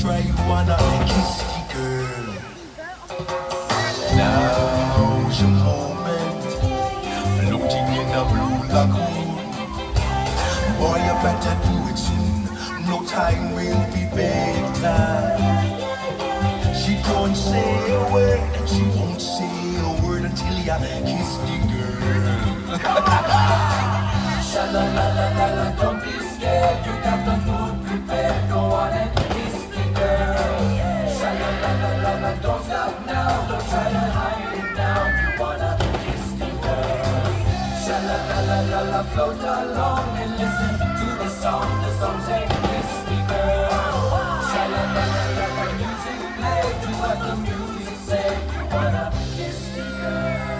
try you wanna kiss the girl. Now is your moment, floating in a blue lagoon. Boy, you better do it soon. No time will be bedtime. She don't say a word, and she won't say a word until you kiss the girl. Sha-la-la-la-la-la, don't be scared. You got the food prepared. Go on and kiss the girl. Sha-la-la-la-la-la, don't stop now. Don't try to hide it now. You wanna kiss the girl. Sha-la-la-la-la-la, float along and listen to the song. The song say kiss the girl. Sha-la-la-la-la-la, music play. Do what the music say. You wanna kiss the girl.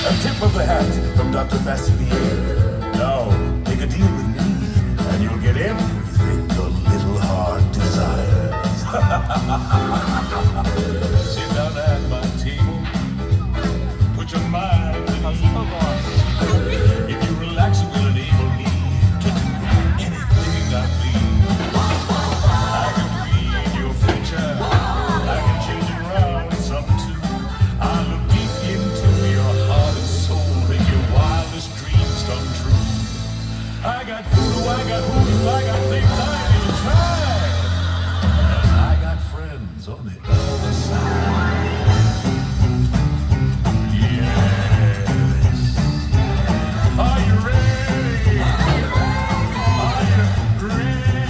A tip of the hat from Dr. Facilier. Now, make a deal with me, and you'll get everything your little heart desires. Sit down at my table. Put your mind at ease. If you relax, it will enable me to do anything I please. I can read your future. I can change it around some too. I look deep into your heart and soul, make your wildest dreams come true. I got voodoo, I got hoodoo, I got things I ain't even tried. And I got friends on the other side. Yes. Are you ready? Are you ready?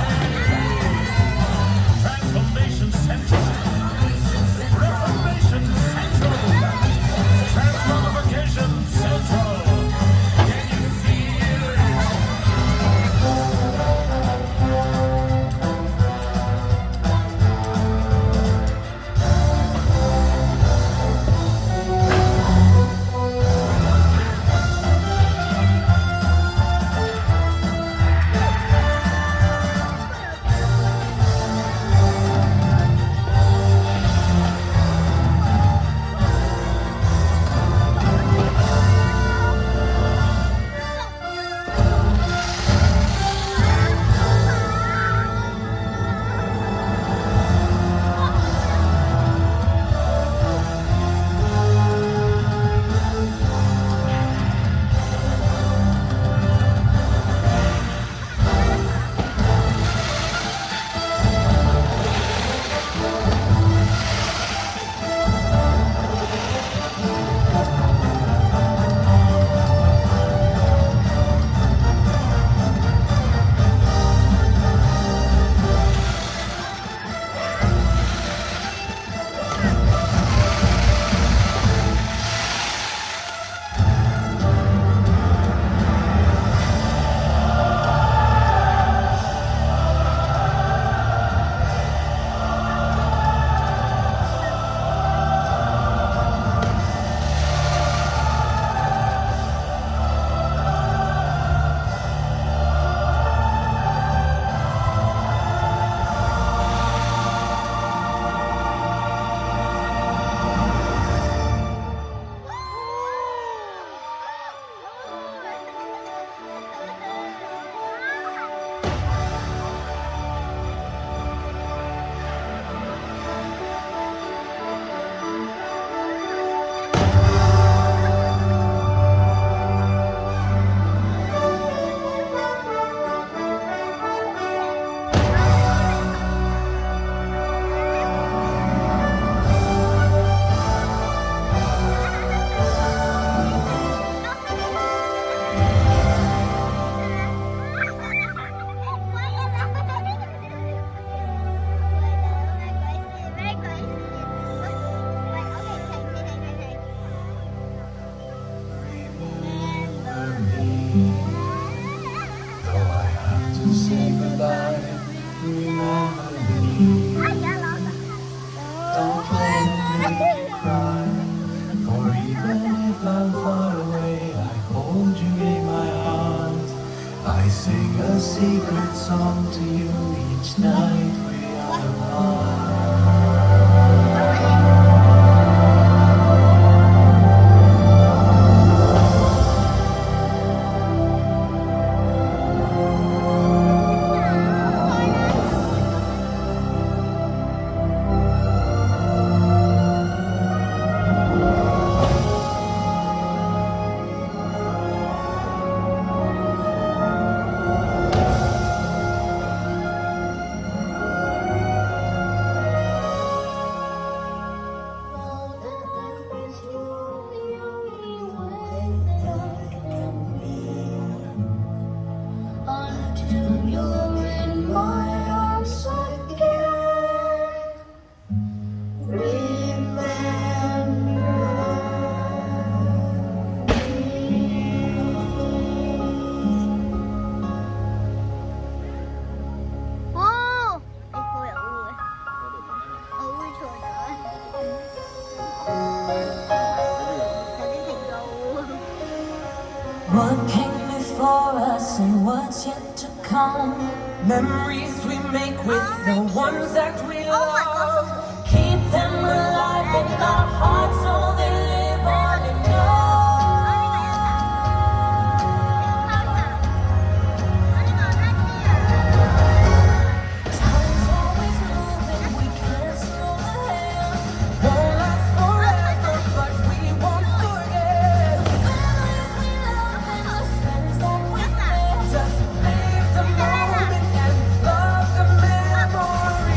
Transformation Central. Reformation Central. Transmogrification Central. Can you feel it? say goodbye. Remember me. Don't let me make you cry. For even if I'm far away, I hold you in my arms. I sing a secret song to you each night we are apart. What came before us and what's yet to come? Memories we make with the ones that we love. Keep them alive in our hearts so they live on in Time's always moving, we can't slow the hand. Won't last forever, but we won't forget. Memories we love and the friends that we made. Just live the moment and love the memory.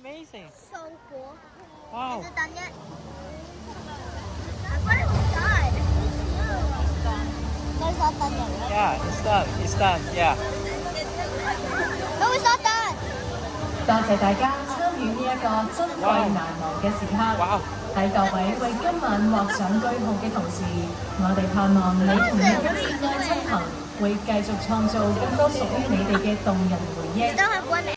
Amazing. So cool. Wow. Is it done yet? I thought it was done. No, it's not done yet, right? Yeah, it's done. It's done. Yeah. No, it's not done. 多謝大家參與呢一個珍貴難忘嘅時刻。Wow. 喺各位為今晚畫上句號嘅同時，我哋盼望你同你嘅摯愛親朋會繼續創造更多屬於你哋嘅動人回憶。